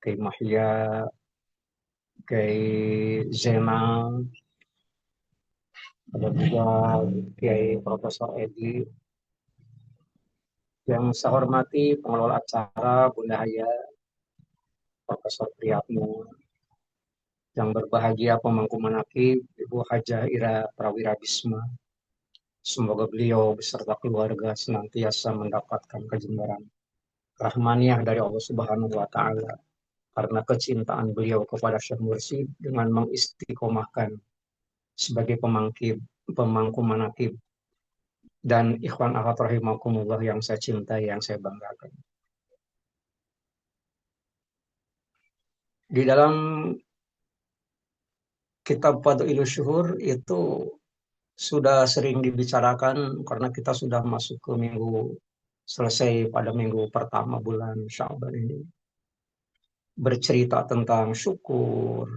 Kiai Mahya, Kiai Zainal, ada juga Kiai Profesor Edi, yang saya hormati pengelola acara Bunda Haya, Profesor Priyatno, yang berbahagia pemangku manakib Ibu Hajah Ira Prawira Bisma. Semoga beliau beserta keluarga senantiasa mendapatkan kejembaran rahmaniah dari Allah Subhanahu wa taala karena kecintaan beliau kepada Syekh Mursyid dengan mengistiqomahkan sebagai pemangku manakib dan ikhwan akhwat rahimakumullah yang saya cintai, yang saya banggakan. Di dalam kitab Fadhilus Syuhur itu sudah sering dibicarakan karena kita sudah masuk ke minggu selesai pada minggu pertama bulan Sya'ban ini. Bercerita tentang syukur,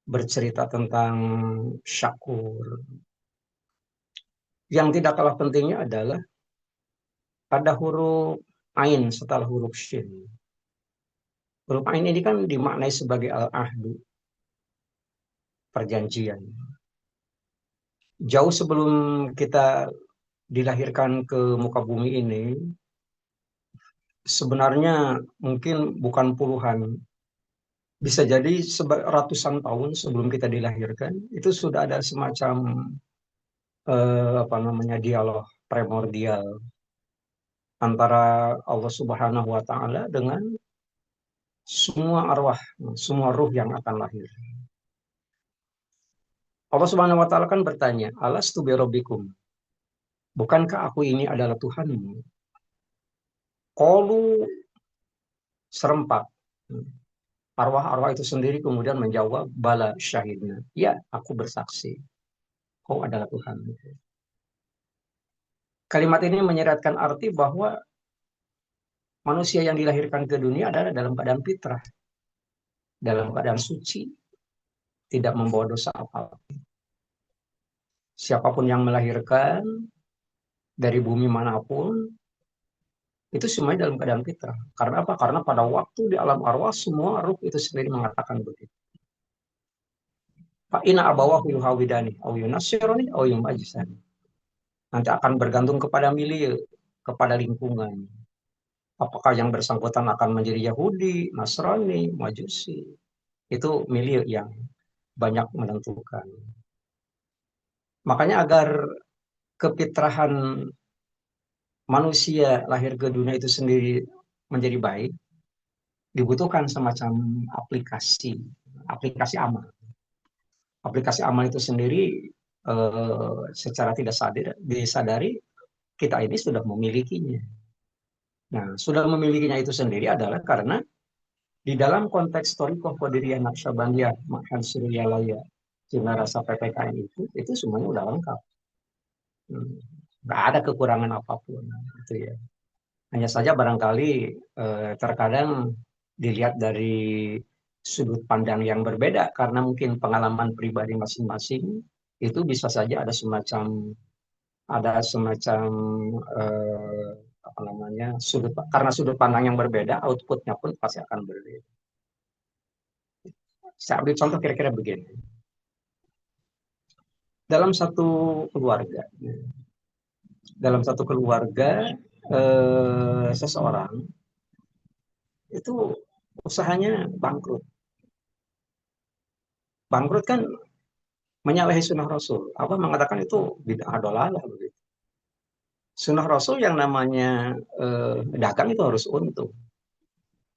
bercerita tentang syakur. Yang tidak kalah pentingnya adalah ada huruf ain setelah huruf shin. Huruf ain ini kan dimaknai sebagai al-ahdu, perjanjian. Jauh sebelum kita dilahirkan ke muka bumi ini, sebenarnya mungkin bukan puluhan, bisa jadi ratusan tahun sebelum kita dilahirkan, itu sudah ada semacam apa namanya dialog primordial antara Allah Subhanahu wa taala dengan semua arwah, semua ruh yang akan lahir. Allah Subhanahu wa taala kan bertanya, "Alastu birabbikum?" Bukankah aku ini adalah Tuhanmu? Qalu serempak. Arwah-arwah itu sendiri kemudian menjawab, "Bala syahidna." Ya, aku bersaksi. Kau adalah Tuhan. Kalimat ini menyeratkan arti bahwa manusia yang dilahirkan ke dunia adalah dalam keadaan fitrah, dalam keadaan suci, tidak membawa dosa apa-apa. Siapapun yang melahirkan dari bumi manapun, itu semuanya dalam keadaan fitrah. Karena apa? Karena pada waktu di alam arwah, semua ruh itu sendiri mengatakan begitu. Fa'ina abawahu yuhawidani, au yunasironi, au yumajisani. Nanti akan bergantung kepada milieu, kepada lingkungan. Apakah yang bersangkutan akan menjadi Yahudi, Nasrani, Majusi. Itu milieu yang banyak menentukan. Makanya agar kepitrahan manusia lahir ke dunia itu sendiri menjadi baik, dibutuhkan semacam aplikasi, aplikasi amal. Aplikasi amal itu sendiri secara tidak disadari kita ini sudah memilikinya. Nah, sudah memilikinya itu sendiri adalah karena di dalam konteks Torikoh Qadiriyah Naqsyabandiyah Makan Suryalaya Cina Rasa PPKN itu semuanya udah lengkap. Nggak ada kekurangan apapun gitu ya. Hanya saja barangkali terkadang dilihat dari sudut pandang yang berbeda karena mungkin pengalaman pribadi masing-masing itu bisa saja ada semacam eh, apa namanya karena sudut pandang yang berbeda outputnya pun pasti akan berbeda. Saya ambil contoh kira-kira begini. Dalam satu keluarga, dalam satu keluarga seseorang itu usahanya bangkrut. Bangkrut kan menyalahi sunnah Rasul. Apa mengatakan itu bid'ah dolalah begitu. Sunnah Rasul yang namanya dagang itu harus untung.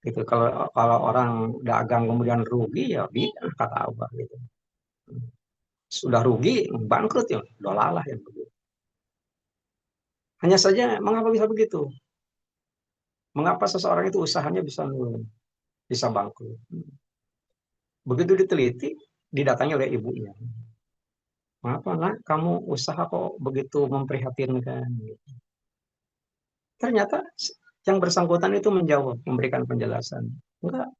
Gitu. Kalau kalau orang dagang kemudian rugi ya bid'ah kata Allah gitu. Sudah rugi bangkrut ya dolalah ya begitu. Hanya saja mengapa bisa begitu? Mengapa seseorang itu usahanya bisa nurun, bisa bangkrut? Begitu diteliti, didatangi oleh ibunya. Mengapa nak kamu usaha kok begitu memprihatinkan? Ternyata yang bersangkutan itu menjawab, memberikan penjelasan. Enggak,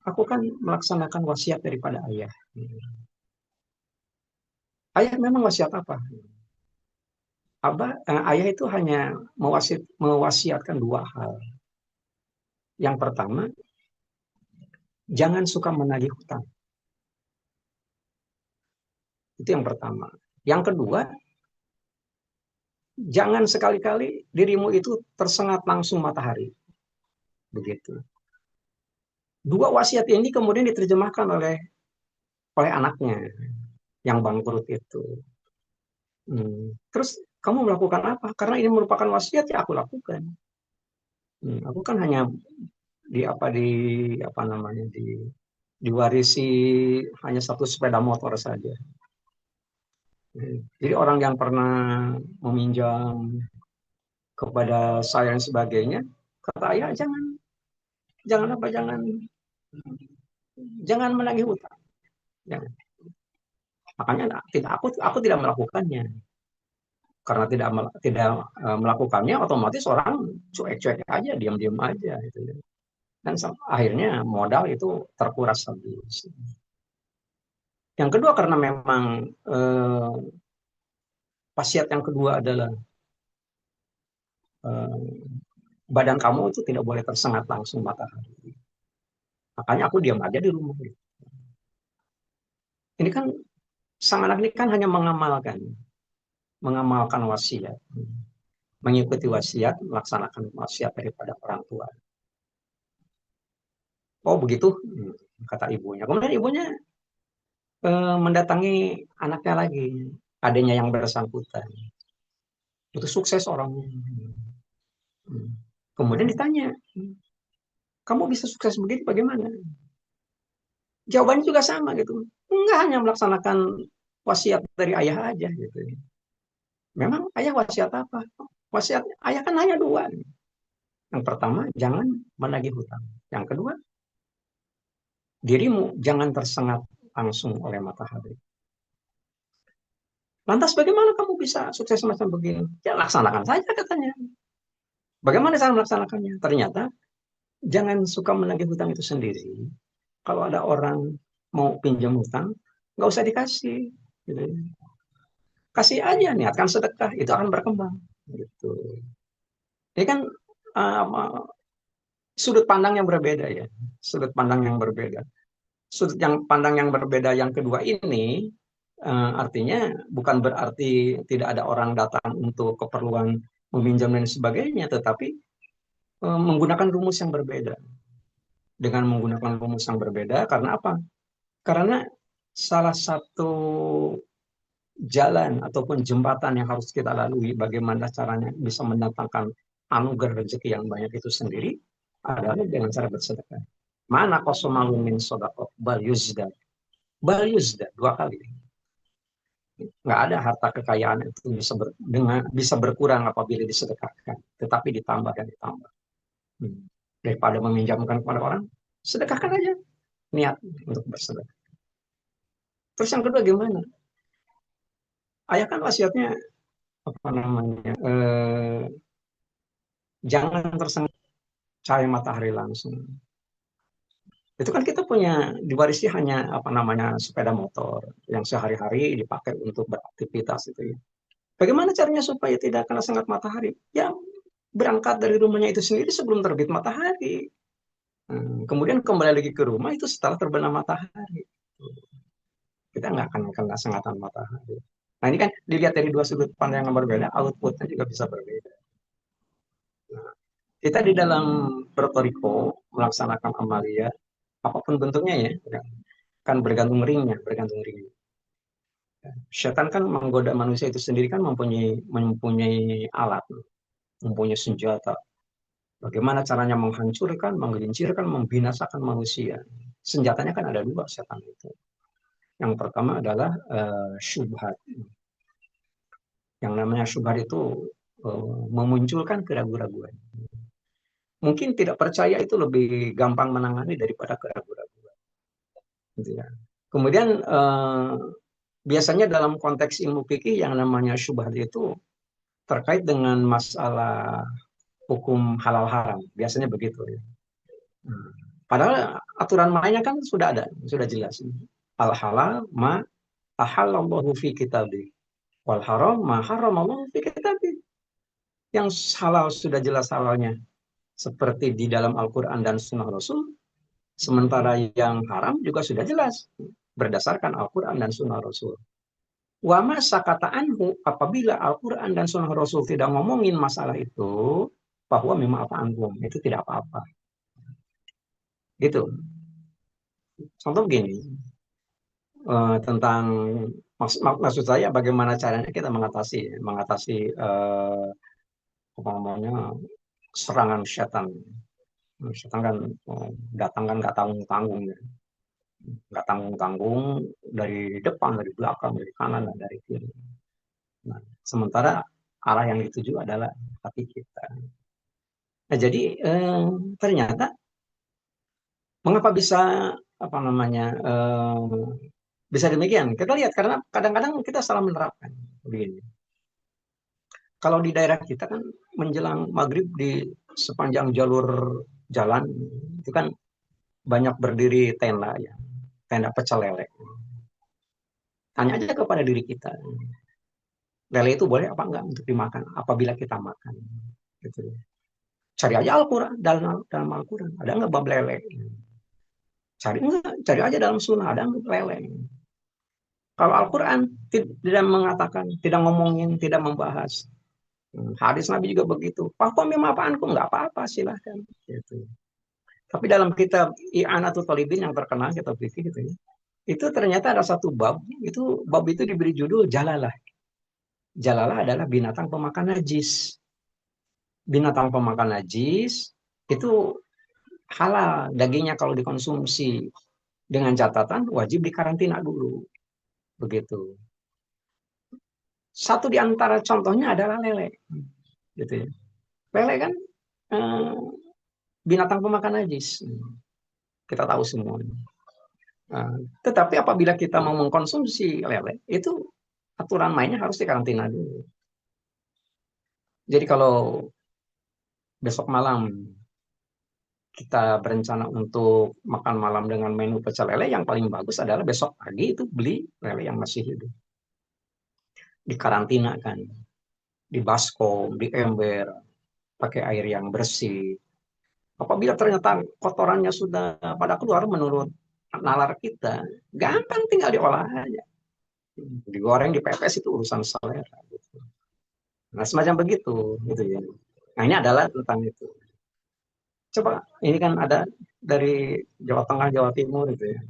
aku kan melaksanakan wasiat daripada ayah. Ayah memang wasiat apa? Ayah itu hanya mewasiatkan dua hal. Yang pertama, jangan suka menagih hutang. Itu yang pertama. Yang kedua, jangan sekali-kali dirimu itu tersengat langsung matahari. Begitu. Dua wasiat ini kemudian diterjemahkan oleh anaknya yang bangkrut itu. Terus kamu melakukan apa? Karena ini merupakan wasiat, ya aku lakukan. Aku kan hanya di apa namanya diwarisi hanya satu sepeda motor saja. Jadi orang yang pernah meminjam kepada saya dan sebagainya, kata ayah jangan jangan apa jangan menagih utang. Jangan. Makanya tidak aku tidak melakukannya. Karena tidak melakukannya, otomatis orang cuek-cuek aja, diam-diam aja gitu. Dan akhirnya modal itu terkuras habis. Yang kedua, karena memang wasiat yang kedua adalah badan kamu itu tidak boleh tersengat langsung matahari. Makanya aku diam aja di rumah. Ini kan sang anak ini kan hanya mengamalkan wasiat, mengikuti wasiat, melaksanakan wasiat daripada orang tua. Oh begitu, kata ibunya. Kemudian ibunya mendatangi anaknya lagi, adanya yang bersangkutan. Itu sukses orangnya. Kemudian ditanya, kamu bisa sukses begitu bagaimana? Jawabannya juga sama gitu. Enggak hanya melaksanakan wasiat dari ayah aja gitu. Memang ayah wasiat apa? Wasiat ayah kan hanya dua. Yang pertama, jangan menagih hutang. Yang kedua, dirimu jangan tersengat langsung oleh matahari. Lantas bagaimana kamu bisa sukses semacam begini? Ya laksanakan saja katanya. Bagaimana cara melaksanakannya? Ternyata jangan suka menagih hutang itu sendiri. Kalau ada orang mau pinjam hutang, nggak usah dikasih. Gitu. Kasih aja, niatkan sedekah, itu akan berkembang. Gitu. Ini kan uh, sudut pandang yang berbeda ya, sudut pandang yang berbeda. Sudut yang pandang yang berbeda yang kedua ini artinya bukan berarti tidak ada orang datang untuk keperluan meminjam dan sebagainya, tetapi menggunakan rumus yang berbeda. Dengan menggunakan rumus yang berbeda, karena apa? Karena salah satu jalan ataupun jembatan yang harus kita lalui, bagaimana caranya bisa mendatangkan anugerah rezeki yang banyak itu sendiri, adalah dengan cara bersedekah. Mana kosomalu min sodako bal yuzda. Bal yuzda, dua kali. Nggak ada harta kekayaan itu bisa berkurang apabila disedekahkan, tetapi ditambah dan ditambah. Daripada meminjamkan kepada orang, sedekahkan aja niat untuk bersedekah. Terus yang kedua gimana? Ayah kan wasiatnya apa namanya? Jangan tersengat cahaya matahari langsung. Itu kan kita punya diwarisi hanya apa namanya sepeda motor yang sehari-hari dipakai untuk beraktivitas itu ya. Bagaimana caranya supaya tidak kena sengat matahari? Ya berangkat dari rumahnya itu sendiri sebelum terbit matahari. Kemudian kembali lagi ke rumah itu setelah terbenam matahari. Kita nggak akan kena sengatan matahari. Nah ini kan dilihat dari dua sudut pandang yang berbeda, outputnya juga bisa berbeda. Nah, kita di dalam bertoriko melaksanakan amalia, apapun bentuknya ya, kan bergantung ringnya, bergantung ringnya. Setan kan menggoda manusia itu sendiri kan mempunyai alat, mempunyai senjata. Bagaimana caranya menghancurkan, menggelincirkan, membinasakan manusia. Senjatanya kan ada dua setan itu. Yang pertama adalah syubhat. Yang namanya syubhat itu memunculkan keraguan-raguan. Mungkin tidak percaya itu lebih gampang menangani daripada keraguan-raguan. Gitu ya. Kemudian biasanya dalam konteks ilmu fikih yang namanya syubhat itu terkait dengan masalah hukum halal haram. Biasanya begitu ya. Padahal aturan mainnya kan sudah ada, sudah jelas. Al halal ma ahallallahu fi kitabih. Wal haram ma haramallahu fi kitabih. Yang halal sudah jelas halalnya. Seperti di dalam Al-Quran dan Sunnah Rasul. Sementara yang haram juga sudah jelas berdasarkan Al-Quran dan Sunnah Rasul. Wa masa kata anhu, apabila Al-Quran dan Sunnah Rasul tidak ngomongin masalah itu, bahwa memang apa anhum, itu tidak apa-apa. Gitu. Contoh begini, tentang maksud saya bagaimana caranya kita mengatasi apa namanya serangan setan. Setan kan datang kan nggak tanggung-tanggung ya. Nggak tanggung-tanggung dari depan, dari belakang, dari kanan, dan dari kiri. Nah, sementara arah yang dituju adalah hati kita. Nah, jadi ternyata mengapa bisa apa namanya bisa demikian? Kita lihat karena kadang-kadang kita salah menerapkan begini. Kalau di daerah kita kan menjelang maghrib di sepanjang jalur jalan itu kan banyak berdiri tenda ya, tenda pecel lele. Tanya aja kepada diri kita, lele itu boleh apa enggak untuk dimakan apabila kita makan. Gitu. Cari aja Al-Quran, dalam Al-Quran ada enggak bab lele? Cari enggak, cari aja dalam sunnah ada enggak lele? Kalau Al-Quran tidak mengatakan, tidak ngomongin, tidak membahas. Hadis Nabi juga begitu. Paham memang apaanku nggak apa-apa silahkan. Gitu. Tapi dalam kitab I'anatul Talibin yang terkenal kitab fikih gitu ya, itu ternyata ada satu bab itu diberi judul Jalalah. Jalalah adalah binatang pemakan najis. Binatang pemakan najis itu halal dagingnya kalau dikonsumsi dengan catatan wajib dikarantina dulu. Begitu. Satu di antara contohnya adalah lele. Gitu ya. Lele kan eh, binatang pemakan najis. Kita tahu semua. Nah, tetapi apabila kita mau mengkonsumsi lele, itu aturan mainnya harus dikarantina dulu. Jadi kalau besok malam kita berencana untuk makan malam dengan menu pecel lele, yang paling bagus adalah besok pagi itu beli lele yang masih hidup. Dikarantina kan, di baskom, di ember, pakai air yang bersih. Apabila ternyata kotorannya sudah pada keluar menurut nalar kita, gampang tinggal diolah aja. Digoreng, dipepes itu urusan selera. Nah, semacam begitu, gitu ya. Nah, ini adalah tentang itu. Coba, ini kan ada dari Jawa Tengah, Jawa Timur, gitu ya.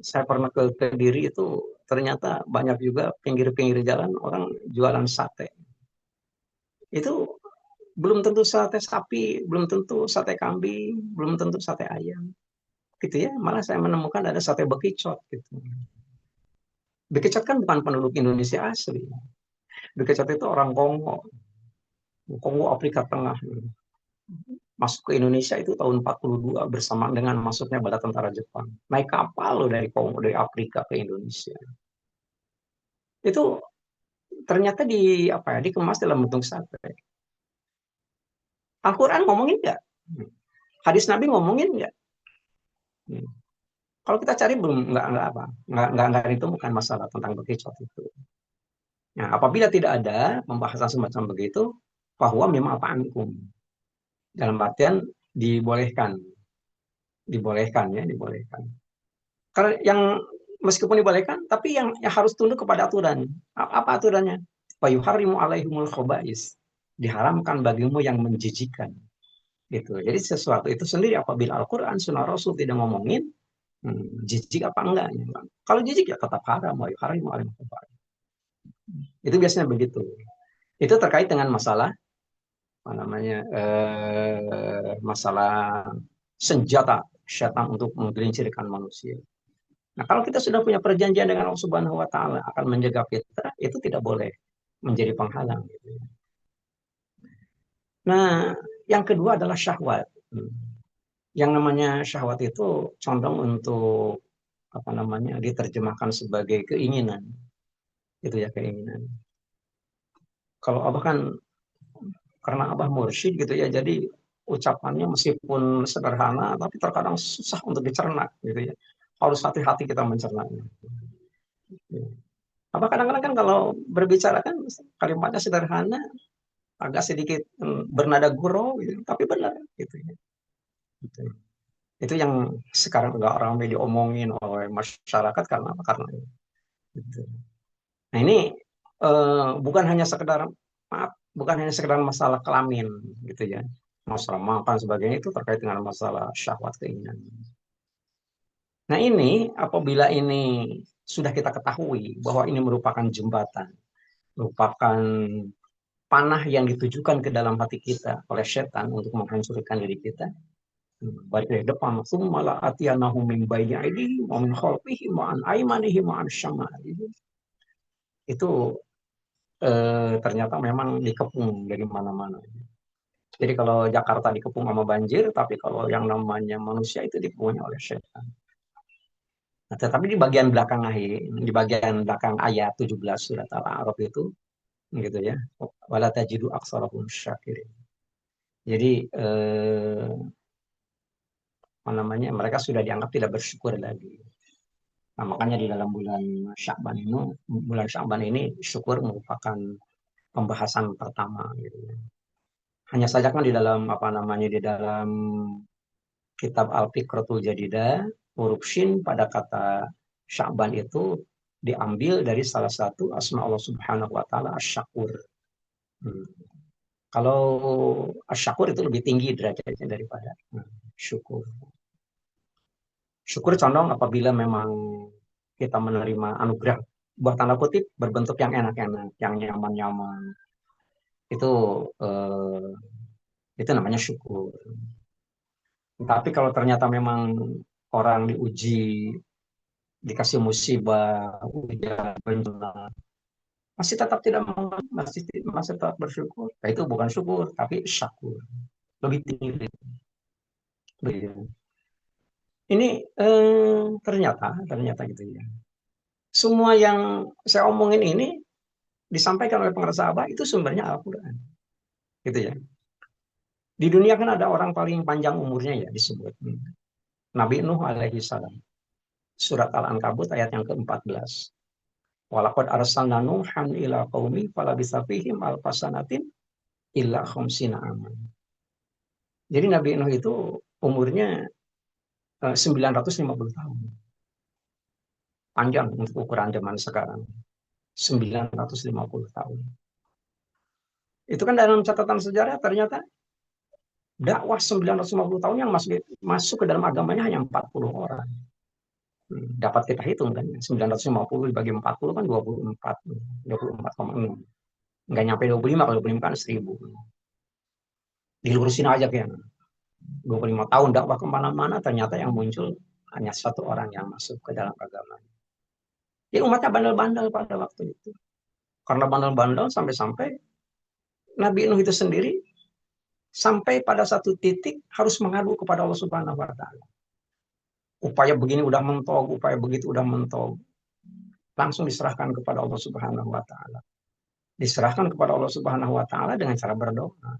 Saya pernah ke Kediri itu, ternyata banyak juga pinggir-pinggir jalan orang jualan sate. Itu belum tentu sate sapi, belum tentu sate kambing, belum tentu sate ayam. Gitu ya, malah saya menemukan ada sate bekicot, gitu. Bekicot kan bukan penduduk Indonesia asli. Bekicot itu orang Kongo, Kongo Afrika Tengah. Masuk ke Indonesia itu tahun 42 bersamaan dengan masuknya bala tentara Jepang. Naik kapal loh dari Kongo, dari Afrika ke Indonesia. Itu ternyata dikemas dalam bentuk sate. Al-Quran ngomongin nggak? Hadis Nabi ngomongin nggak? Kalau kita cari belum nggak apa, nggak itu bukan masalah tentang bekicot itu. Nah, apabila tidak ada pembahasan semacam begitu, bahwa memang apa ankum dalam artian dibolehkan, dibolehkan. Karena yang meskipun dibolehkan, tapi yang harus tunduk kepada aturan. Apa aturannya? Fayuharrimu alaihimul khobais. Diharamkan bagimu yang menjijikan. Gitu. Jadi sesuatu itu sendiri apabila Al-Quran, Sunnah Rasul tidak ngomongin, jijik apa enggak. Kalau jijik ya tetap haram. Fayuharrimu alaihimul khobais. Itu biasanya begitu. Itu terkait dengan masalah apa namanya masalah senjata syaitan untuk menggelincirkan manusia. Nah, kalau kita sudah punya perjanjian dengan Allah Subhanahu wa taala akan menjaga kita, itu tidak boleh menjadi penghalang gitu. Nah, yang kedua adalah syahwat. Yang namanya syahwat itu condong untuk apa namanya diterjemahkan sebagai keinginan. Itu ya keinginan. Kalau Abah kan karena Abah mursyid gitu ya, jadi ucapannya meskipun sederhana tapi terkadang susah untuk dicerna gitu ya. Harus hati-hati kita mencernanya. Apa kadang-kadang kan kalau berbicara kan kalimatnya sederhana, agak sedikit bernada gurau, gitu, tapi benar gitu ya. Gitu. Itu yang sekarang nggak ramai diomongin oleh masyarakat karena apa? Karena itu. Nah ini bukan hanya sekedar maaf, bukan hanya sekedar masalah kelamin gitu ya, masalah makan sebagainya itu terkait dengan masalah syahwat keinginan. Nah ini apabila ini sudah kita ketahui bahwa ini merupakan jembatan, merupakan panah yang ditujukan ke dalam hati kita oleh setan untuk menghancurkan diri kita. Balik dari depan, summa la'atiyanahum min baini aydihim wa min khalfihim wa an aymanihim wa an syama'ilihim. Itu ternyata memang dikepung dari mana-mana. Jadi kalau Jakarta dikepung sama banjir, tapi kalau yang namanya manusia itu dikepungnya oleh setan. Nah, tetapi di bagian belakang ayat 17 surat Al-A'raf itu, gitu ya, wala tajidu aktsarahum syakirin. Jadi apa namanya, mereka sudah dianggap tidak bersyukur lagi. Nah, makanya di dalam bulan Sya'ban ini syukur merupakan pembahasan pertama gitu. Hanya saja kan di dalam apa namanya di dalam kitab Al-Fiqratul Jadidah, huruf Shin pada kata Sya'ban itu diambil dari salah satu asma Allah Subhanahu wa taala Asy-Syakur. Hmm. Kalau Asy-Syakur itu lebih tinggi derajatnya daripada syukur. Syukur condong apabila memang kita menerima anugerah buat tanda kutip berbentuk yang enak-enak, yang nyaman-nyaman. Itu eh, itu namanya syukur. Tapi kalau ternyata memang orang diuji, dikasih musibah, ujian, bencana, masih tetap tidak mau, masih tetap bersyukur. Nah, itu bukan syukur, tapi syakur. Lebih tinggi. Begitu. Ini ternyata gitu ya. Semua yang saya omongin ini disampaikan oleh pengarang sahabat itu sumbernya Al-Quran. Gitu ya. Di dunia kan ada orang paling panjang umurnya ya disebut. Nabi Nuh alaihi salam. Surat Al-Ankabut ayat yang ke-14. Walaqad arsalna Nuhan ila qaumi falabitha fihim alfasanatin illa khamsina aman. Jadi Nabi Nuh itu umurnya 950 tahun. Panjang untuk ukuran zaman sekarang. 950 tahun. Itu kan dalam catatan sejarah ternyata dakwah 950 tahun yang masuk ke dalam agamanya hanya 40 orang. Dapat kita hitung kan, 950 dibagi 40 kan 24, 24,6. Nggak nyampe 25, kalau 25 kan 1000. Dilurusin aja kan. 25 tahun dakwah kemana-mana, ternyata yang muncul hanya satu orang yang masuk ke dalam agama. Jadi umatnya bandel-bandel pada waktu itu. Karena bandel-bandel sampai-sampai Nabi Nuh itu sendiri sampai pada satu titik harus mengadu kepada Allah Subhanahu wa taala. Upaya begini udah mentok, upaya begitu udah mentok. Langsung diserahkan kepada Allah Subhanahu wa taala. Diserahkan kepada Allah Subhanahu wa taala dengan cara berdoa.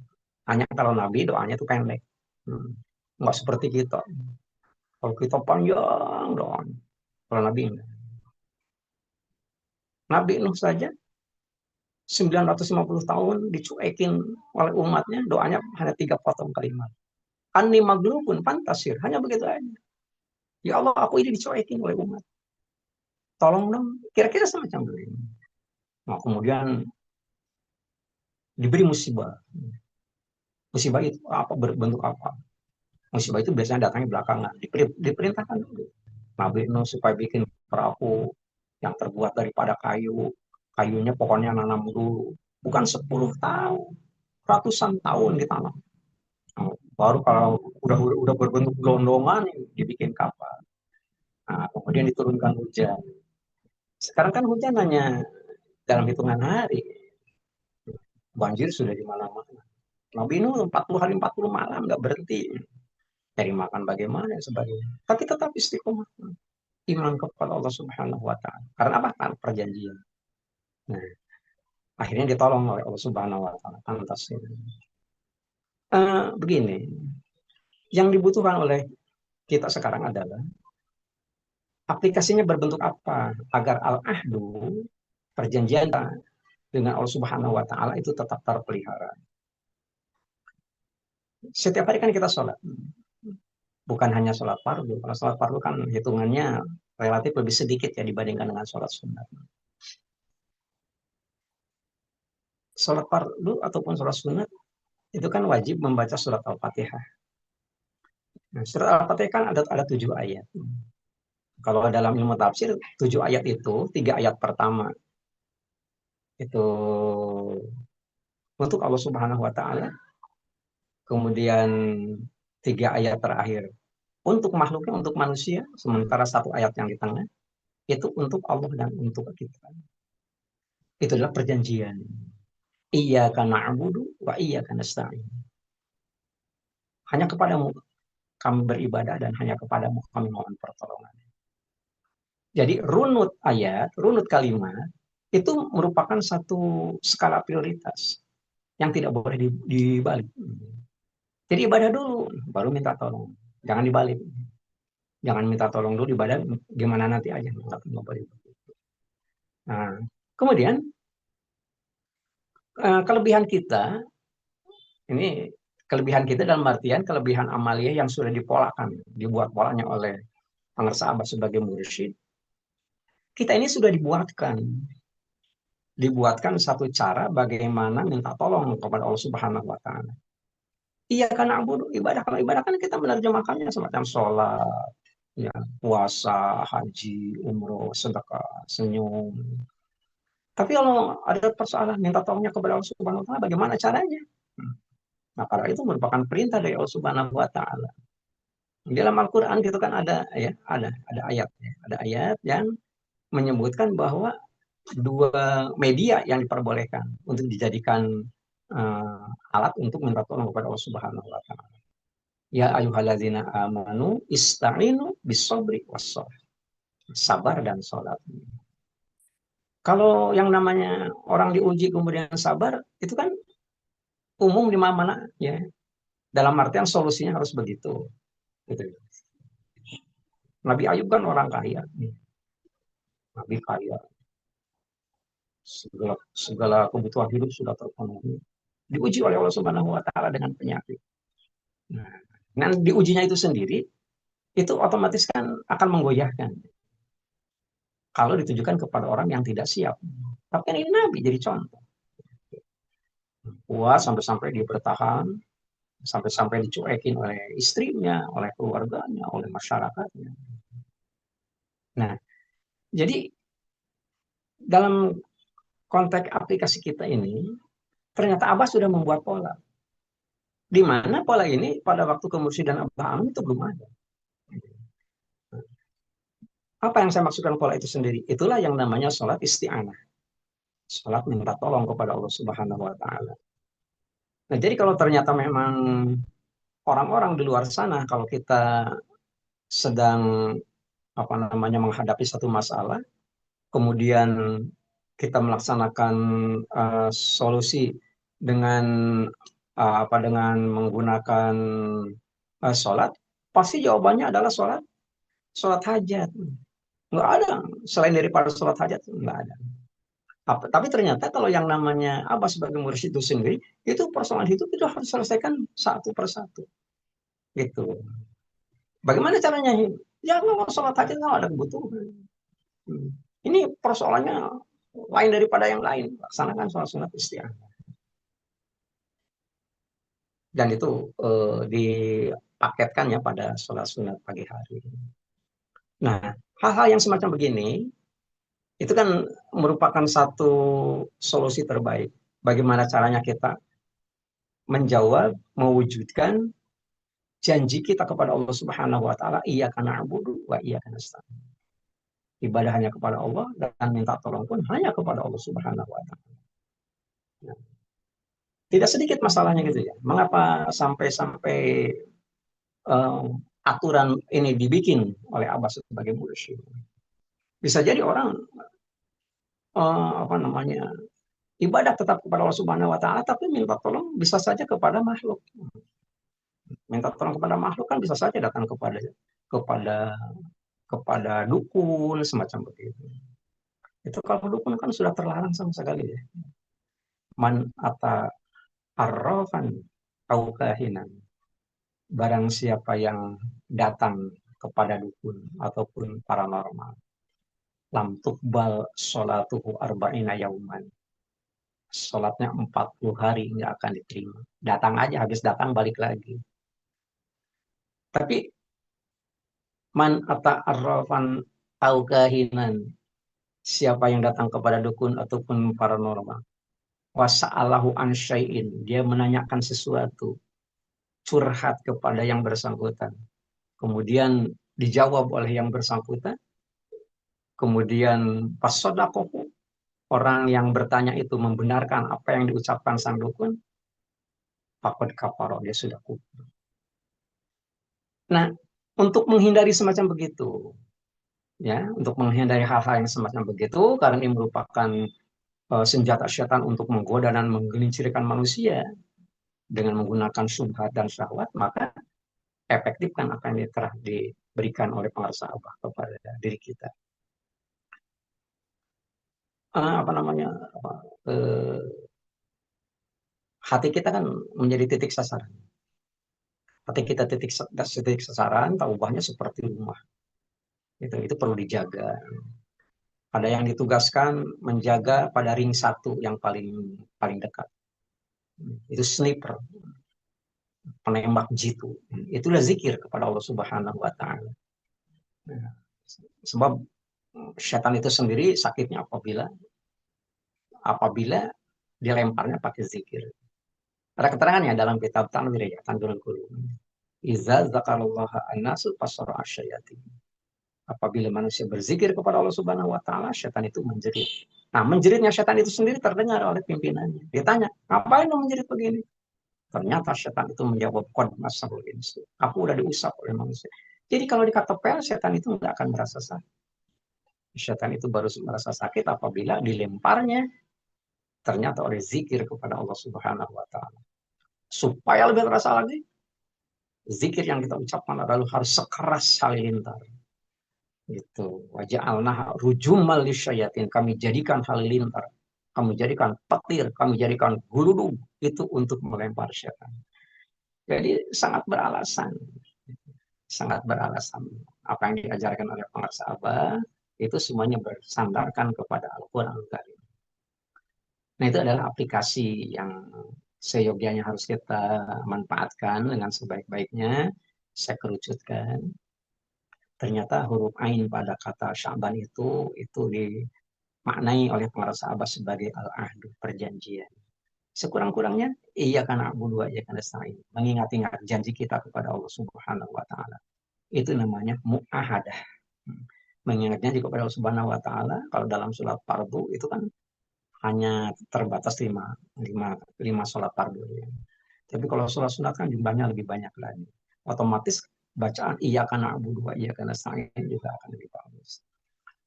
Hanya kalau Nabi doanya itu pendek. Enggak seperti kita. Kalau kita panjang doanya. Kalau Nabi enggak. Nabi Nuh saja 950 tahun dicuekin oleh umatnya, doanya hanya 3 potong kalimat. Anni maglubun fantasir, hanya begitu aja. Ya Allah, aku ini dicuekin oleh umat. Tolong dong, kira-kira semacam itu. Nah, kemudian diberi musibah. Musibah itu apa, berbentuk apa? Musibah itu biasanya datangnya belakangan. Diperintahkan dulu Nabi Nuh supaya bikin perahu yang terbuat daripada kayu. Kayunya pokoknya nanam dulu. Bukan 10 tahun, ratusan tahun ditanam. Nah, baru kalau udah berbentuk gelondongan dibikin kapal. Nah, kemudian diturunkan hujan. Sekarang kan hujan hanya dalam hitungan hari. Banjir sudah di mana-mana. Nabi Nuh 40 hari 40 malam nggak berhenti. Cari makan bagaimana dan sebagainya. Tapi tetap istiqomah. Iman kepada Allah Subhanahu wa taala. Karena apa? Kan perjanjian. Nah, akhirnya ditolong oleh Allah Subhanahu wa taala. Pantas. Begini, yang dibutuhkan oleh kita sekarang adalah aplikasinya berbentuk apa agar al-ahdu, perjanjian dengan Allah Subhanahu wa taala itu tetap terpelihara. Setiap hari kan kita sholat. bukan hanya sholat fardu. Kalau sholat fardu kan hitungannya relatif lebih sedikit ya dibandingkan dengan sholat sunat. Sholat fardu ataupun sholat sunat itu kan wajib membaca surat Al-Fatihah. Nah, surat Al-Fatihah kan ada 7 ayat. Kalau dalam ilmu tafsir, 7 ayat itu, 3 ayat pertama itu untuk Allah Subhanahu wa Ta'ala, kemudian 3 ayat terakhir untuk makhluknya, untuk manusia, sementara 1 ayat yang di tengah itu untuk Allah dan untuk kita. Itu adalah perjanjian. Iyyaka na'budu wa iyyaka nasta'in. Hanya kepadamu kami beribadah dan hanya kepadamu kami mohon pertolongan. Jadi runut ayat, runut kalimat itu merupakan satu skala prioritas yang tidak boleh dibalik. Jadi ibadah dulu, baru minta tolong. Jangan dibalik. Jangan minta tolong dulu ibadah, gimana nanti aja. Nggak boleh. Nah, kemudian kelebihan kita, ini kelebihan kita dalam artian kelebihan amalia yang sudah dipolakan, dibuat polanya oleh pengersa Abbas sebagai mursyid. Kita ini sudah dibuatkan satu cara bagaimana minta tolong kepada Allah Subhanahu wa Ta'ala. Iya karena ibadah, kalau ibadah kan kita menerjemahkannya semacam sholat, ya, puasa, haji, umroh, sedekah, senyum. Tapi kalau ada persoalan minta tolongnya kepada Allah Subhanahu wa Ta'ala, bagaimana caranya? Nah, karena itu merupakan perintah dari Allah Subhanahu wa Ta'ala. Di dalam Al-Qur'an itu kan ada ayat ya. Ada ayat yang menyebutkan bahwa 2 media yang diperbolehkan untuk dijadikan alat untuk minta tolong kepada Allah Subhanahu wa Ta'ala. Ya ayyuhalladzina amanu ista'inu bis-sabri was-shalah. Sabar dan sholat. Kalau yang namanya orang diuji kemudian sabar, itu kan umum di mana-mana ya. Dalam artian solusinya harus begitu. Gitu. Nabi Ayub kan orang kaya. Nabi kaya. Segala kebutuhan hidup sudah terpenuhi. Diuji oleh Allah Subhanahu wa Ta'ala dengan penyakit. Nah, dengan diujinya itu sendiri, itu otomatis kan akan menggoyahkan. Kalau ditujukan kepada orang yang tidak siap. Tapi kan ini Nabi jadi contoh. Puas sampai-sampai dia bertahan, sampai-sampai dicuekin oleh istrinya, oleh keluarganya, oleh masyarakatnya. Nah, jadi dalam konteks aplikasi kita ini, ternyata Abah sudah membuat pola. Di mana pola ini pada waktu kemursyidhan Abah Amin itu belum ada. Apa yang saya maksudkan pola itu sendiri? Itulah yang namanya sholat isti'anah. Sholat minta tolong kepada Allah Subhanahu wa Ta'ala. Nah, jadi kalau ternyata memang orang-orang di luar sana, kalau kita sedang menghadapi satu masalah, kemudian kita melaksanakan solusi dengan dengan menggunakan sholat, pasti jawabannya adalah sholat hajat. Nggak ada selain daripada sholat hajat, nggak ada. Tapi ternyata kalau yang namanya Abah sebagai mursyid itu sendiri, itu persoalan hidup itu harus selesaikan satu persatu. Gitu. Bagaimana caranya? Ya nggak sholat hajat kalau ada kebutuhan. Ini persoalannya lain daripada yang lain. Laksanakan sholat sunat isti'anah. Dan itu dipaketkan ya pada sholat sunat pagi hari. Nah, hal-hal yang semacam begini, itu kan merupakan satu solusi terbaik. Bagaimana caranya kita menjawab, mewujudkan janji kita kepada Allah Subhanahu wa Ta'ala, iyyaka na'budu wa iyyaka nasta'in. Ibadah hanya kepada Allah dan minta tolong pun hanya kepada Allah Subhanahu wa Ta'ala. Nah, tidak sedikit masalahnya gitu ya. Mengapa sampai aturan ini dibikin oleh Abbas sebagai mursyid? Bisa jadi orang ibadah tetap kepada Allah Subhanahu wa Ta'ala, tapi minta tolong bisa saja kepada makhluk. Minta tolong kepada makhluk kan bisa saja datang kepada kepada dukun semacam begitu. Itu kalau dukun kan sudah terlarang sama sekali ya. Man ata arrafan au kahinan barang siapa yang datang kepada dukun ataupun paranormal, lam tuqbal sholatuhu arba'ina yauman. Sholatnya 40 hari nggak akan diterima. Datang aja, habis datang balik lagi. Tapi man ata arrafan au kahinan, siapa yang datang kepada dukun ataupun paranormal, wasa'alahu an syai'in, dia menanyakan sesuatu, curhat kepada yang bersangkutan. Kemudian dijawab oleh yang bersangkutan, kemudian pas sodakohu, orang yang bertanya itu membenarkan apa yang diucapkan sang dukun, fakod kafaro, dia sudah kufur. Nah, untuk menghindari semacam begitu, ya, untuk menghindari hal-hal yang semacam begitu, karena ini merupakan senjata setan untuk menggoda dan menggelincirkan manusia dengan menggunakan syubhat dan syahwat, maka efektif kan apa yang telah diberikan oleh penguasa Allah kepada diri kita. Apa namanya? Apa, eh, hati kita kan menjadi titik sasaran. Hati kita titik sasaran, taubahnya seperti rumah. Itu perlu dijaga. Ada yang ditugaskan menjaga pada ring satu yang paling paling dekat. Itu sniper, penembak jitu. Itulah zikir kepada Allah Subhanahu wa taala. Nah, sebab setan itu sendiri sakitnya apabila dilemparnya pakai zikir. Ada keterangannya dalam kitab Tanwir ya, Tanwirul Qulub. Iza zakarullaha an-nasu fasara asyayatin. Apabila manusia berzikir kepada Allah Subhanahu wa taala, setan itu menjerit. Nah, menjeritnya setan itu sendiri terdengar oleh pimpinannya. Dia tanya, "Ngapain lo menjerit begini?" Ternyata setan itu menjawab, "Qad masarul insu." Aku udah diusap oleh manusia. Jadi kalau dikatepel, setan itu nggak akan merasa sakit. Setan itu baru merasa sakit apabila dilemparnya ternyata oleh zikir kepada Allah Subhanahu wa taala. Supaya lebih terasa lagi, zikir yang kita ucapkan adalah harus sekeras halilintar. Itu waja'alna rujumal lisyayatin, kami jadikan halilintar, kami jadikan petir, kami jadikan guludug itu untuk melempar setan. Jadi sangat beralasan apa yang diajarkan oleh penguasa Abah itu semuanya bersandarkan kepada Al-Quran Al-Karim. Nah, itu adalah aplikasi yang seyogianya harus kita manfaatkan dengan sebaik-baiknya. Saya kerucutkan. Ternyata huruf Ain pada kata Sya'ban itu dimaknai oleh para sahabat sebagai al-ahdu, perjanjian. Sekurang-kurangnya, iya karena Abu Dua, iya karena Sa'in. Mengingat-ingat janji kita kepada Allah Subhanahu wa Ta'ala. Itu namanya mu'ahadah. Mengingat janji kepada Allah Subhanahu wa Ta'ala, kalau dalam sholat fardu itu kan hanya terbatas lima sholat fardu. Ya. Tapi kalau sholat sunat kan jumlahnya lebih banyak lagi. Otomatis bacaan iya karena Abu Dua, iya karena Sa'in juga akan lebih bagus.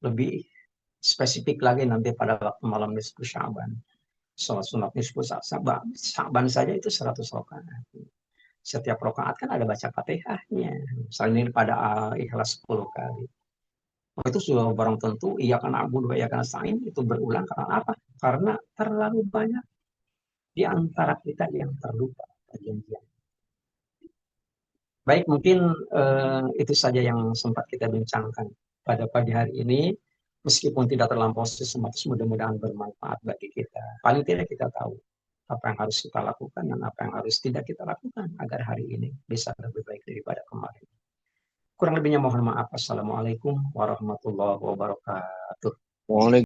Lebih spesifik lagi nanti pada waktu malam nisfu Sya'ban. Sholat sunat nisfu Sya'ban saja itu 100 rakaat. Setiap rakaat kan ada baca Fatihahnya. Misalnya pada ikhlas 10 kali. Itu sudah barang tentu, iya karena Abu Dua, iya karena Sa'in itu berulang karena apa? Karena terlalu banyak di antara kita yang terlupa perjanjian. Baik, mungkin itu saja yang sempat kita bincangkan pada pagi hari ini. Meskipun tidak terlampau sistematis, mudah-mudahan bermanfaat bagi kita. Paling tidak kita tahu apa yang harus kita lakukan dan apa yang harus tidak kita lakukan agar hari ini bisa lebih baik daripada kemarin. Kurang lebihnya mohon maaf. Assalamualaikum warahmatullahi wabarakatuh. Waalaikumsalam.